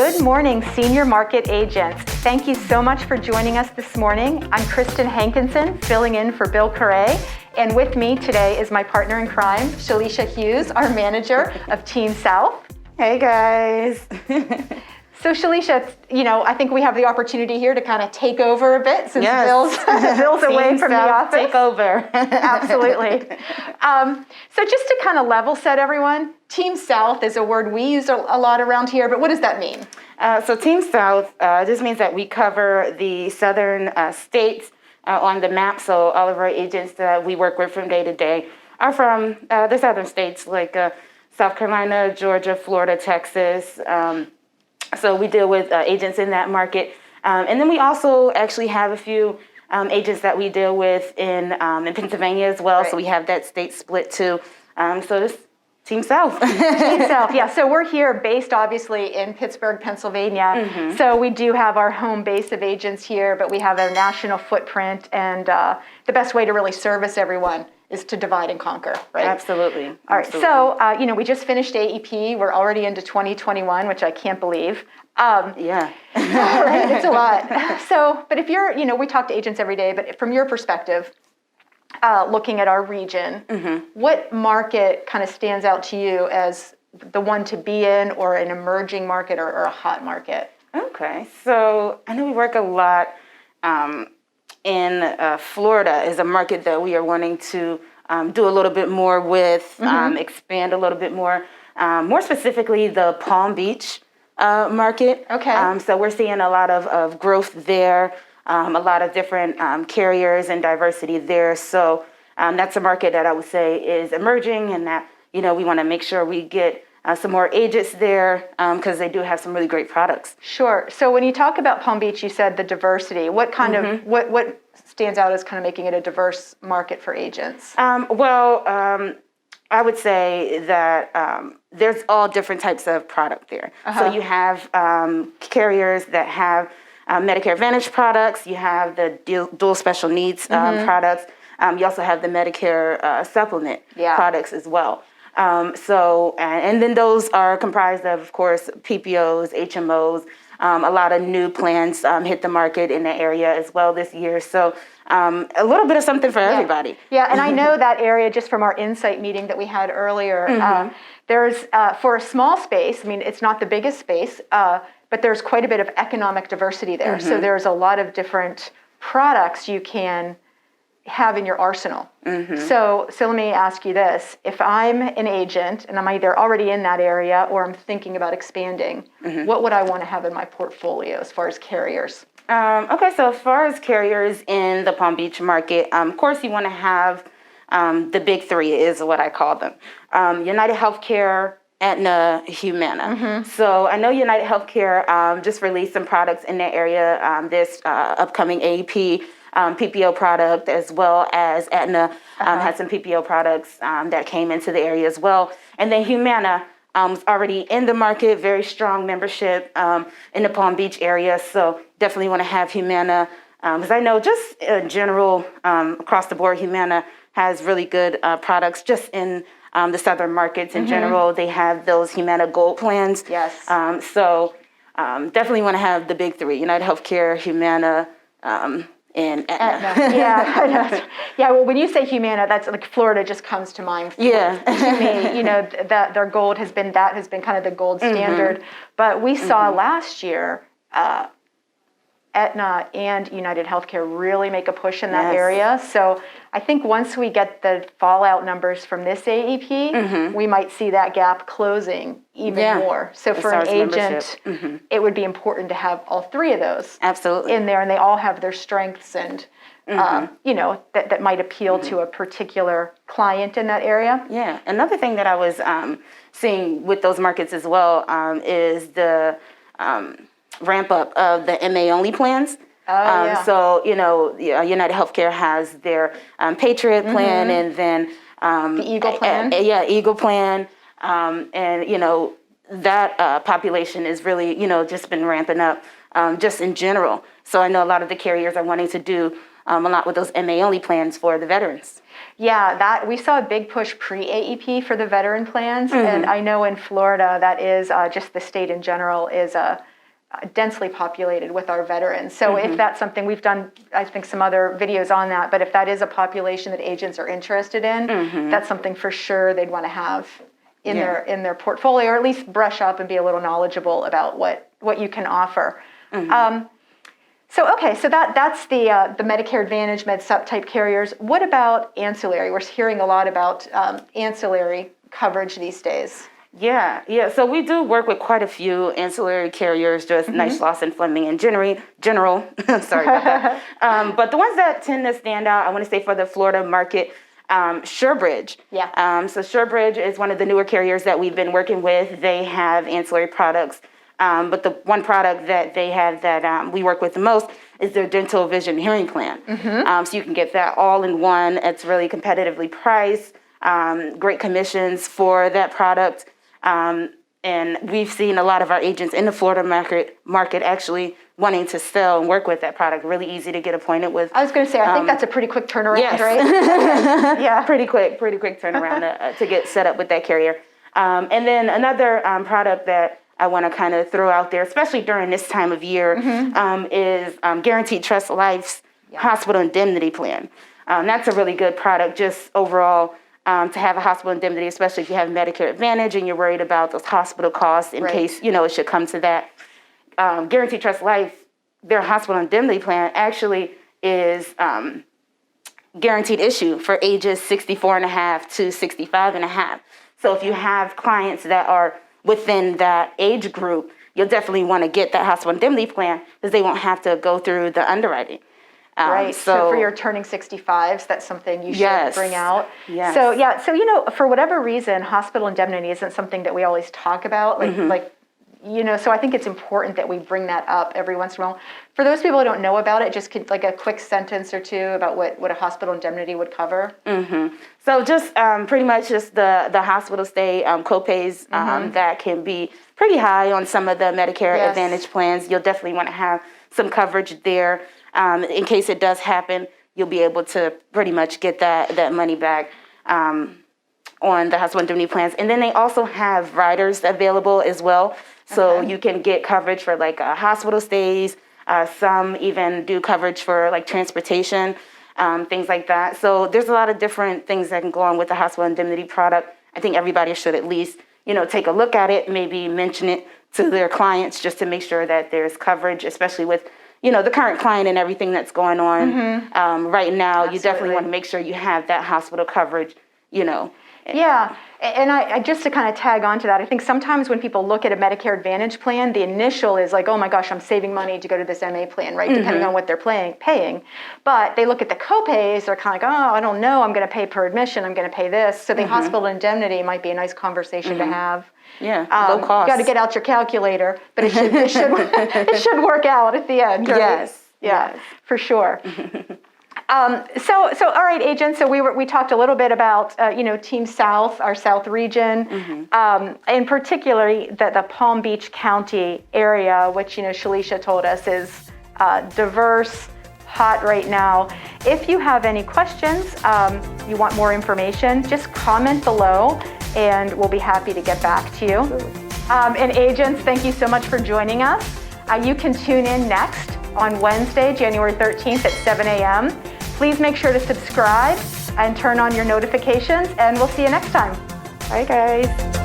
Good morning, senior market agents. Thank you so much for joining us this morning. I'm Kristen Hankinson, filling in for Bill Correa, and with me today is my partner in crime, Shalicia Hughes, our manager of Team South. Hey guys. So Shalicia, I think we have the opportunity here to kind of take over a bit since Bill's away from the office. Take over. Absolutely. So just to kind of level set everyone, Team South is a word we use a lot around here, but what does that mean? So Team South just means that we cover the southern states on the map. So all of our agents that we work with from day to day are from the southern states like South Carolina, Georgia, Florida, Texas. So we deal with agents in that market. And then we also actually have a few agents that we deal with in Pennsylvania as well. Right. So we have that state split too. So this Team South. Team South, yeah. So we're here based obviously in Pittsburgh, Pennsylvania. Mm-hmm. So we do have our home base of agents here, but we have a national footprint. And the best way to really service everyone is to divide and conquer, right? Absolutely. All right, so, we just finished AEP. We're already into 2021, which I can't believe. Yeah. Right, it's a lot. So, but if you're, we talk to agents every day, but from your perspective, looking at our region, mm-hmm. what market kind of stands out to you as the one to be in or an emerging market or a hot market? Okay, so I know we work a lot in Florida is a market that we are wanting to do a little bit more with, mm-hmm. Expand a little bit more. More specifically, the Palm Beach market. Okay. So we're seeing a lot of growth there, a lot of different carriers and diversity there. So that's a market that I would say is emerging and that, we want to make sure we get some more agents there because they do have some really great products. Sure. So when you talk about Palm Beach, you said the diversity. What kind mm-hmm. of what stands out as kind of making it a diverse market for agents? I would say that there's all different types of product there. Uh-huh. So you have carriers that have Medicare Advantage products. You have the dual special needs mm-hmm. products. You also have the Medicare Supplement products as well. And then those are comprised of course, PPOs, HMOs. A lot of new plans hit the market in the area as well this year. So a little bit of something for everybody. Yeah, and I know that area just from our insight meeting that we had earlier. Mm-hmm. There's, for a small space, it's not the biggest space, but there's quite a bit of economic diversity there. Mm-hmm. So there's a lot of different products you can have in your arsenal. Mm-hmm. So let me ask you this. If I'm an agent and I'm either already in that area or I'm thinking about expanding, mm-hmm. what would I want to have in my portfolio as far as carriers? Okay, so as far as carriers in the Palm Beach market, of course you want to have the big three is what I call them. United Healthcare, Aetna, Humana. Mm-hmm. So I know United Healthcare just released some products in that area this upcoming AEP. PPO product as well as Aetna had some PPO products that came into the area as well. And then Humana was already in the market, very strong membership in the Palm Beach area. So definitely want to have Humana because I know just in general across the board, Humana has really good products just in the southern markets in mm-hmm. general. They have those Humana Gold plans. Yes. So definitely want to have the big three, United Healthcare, Humana, and Aetna. Yeah, I know. Yeah. Well, when you say Humana, that's like Florida just comes to mind. To me, that their gold has been kind of the gold standard. Mm-hmm. But we saw mm-hmm. last year, Aetna and United Healthcare really make a push in that area. So I think once we get the fallout numbers from this AEP, mm-hmm. we might see that gap closing even more. So for an agent, mm-hmm. it would be important to have all three of those in there, and they all have their strengths and mm-hmm. That might appeal mm-hmm. to a particular client in that area. Yeah. Another thing that I was seeing with those markets as well is the ramp up of the MA only plans. So, United Healthcare has their Patriot plan mm-hmm. and then the Eagle plan. Eagle plan. And, that population is really, just been ramping up just in general. So I know a lot of the carriers are wanting to do a lot with those MA only plans for the veterans. Yeah, that we saw a big push pre-AEP for the veteran plans. Mm-hmm. And I know in Florida that is just the state in general is densely populated with our veterans. So if that's something we've done, I think some other videos on that, but if that is a population that agents are interested in, that's something for sure they'd want to have in their portfolio, or at least brush up and be a little knowledgeable about what you can offer. So that's the Medicare Advantage, MedSup type carriers. What about ancillary? We're hearing a lot about ancillary coverage these days. Yeah. So we do work with quite a few ancillary carriers, just Neishloss and Fleming in general. Sorry about that. But the ones that tend to stand out, I want to say for the Florida market, SureBridge. Yeah. So SureBridge is one of the newer carriers that we've been working with. They have ancillary products. But the one product that they have that we work with the most is their dental, vision, hearing plan. So you can get that all in one. It's really competitively priced, great commissions for that product. And we've seen a lot of our agents in the Florida market actually wanting to sell and work with that product. Really easy to get appointed with. I was going to say, I think that's a pretty quick turnaround, right? Yeah, pretty quick turnaround to get set up with that carrier. And then another product that I want to kind of throw out there, especially during this time of year, is Guaranteed Trust Life's hospital indemnity plan. That's a really good product just overall. To have a hospital indemnity, especially if you have Medicare Advantage and you're worried about those hospital costs in case, it should come to that. Guaranteed Trust Life, their hospital indemnity plan actually is guaranteed issue for ages 64 and a half to 65 and a half. So if you have clients that are within that age group, you'll definitely want to get that hospital indemnity plan because they won't have to go through the underwriting. Right. So for your turning 65s, that's something you should bring out. Yes. So for whatever reason, hospital indemnity isn't something that we always talk about. So I think it's important that we bring that up every once in a while. For those people who don't know about it, just like a quick sentence or two about what a hospital indemnity would cover. So just pretty much just the hospital stay copays that can be pretty high on some of the Medicare Advantage plans. You'll definitely want to have some coverage there. In case it does happen, you'll be able to pretty much get that money back on the hospital indemnity plans. And then they also have riders available as well. So you can get coverage for like hospital stays. Some even do coverage for like transportation, things like that. So there's a lot of different things that can go on with the hospital indemnity product. I think everybody should at least, take a look at it, maybe mention it to their clients just to make sure that there's coverage, especially with the current client and everything that's going on right now. You definitely want to make sure you have that hospital coverage, Yeah, and I just to kind of tag on to that, I think sometimes when people look at a Medicare Advantage plan, the initial is like, oh my gosh, I'm saving money to go to this MA plan, right? Depending on what they're paying. But they look at the copays, they're kind of like, oh, I don't know, I'm going to pay per admission, I'm going to pay this. So the hospital indemnity might be a nice conversation to have. Yeah, low cost. You got to get out your calculator, but it should work out at the end, right? Yes, for sure. So all right, agents. So we talked a little bit about Team South, our South region, in particularly the Palm Beach County area, which Shalicia told us is diverse, hot right now. If you have any questions, you want more information, just comment below, and we'll be happy to get back to you. And agents, thank you so much for joining us. You can tune in next on Wednesday, January 13th at 7 a.m. Please make sure to subscribe and turn on your notifications, and we'll see you next time. Bye, guys.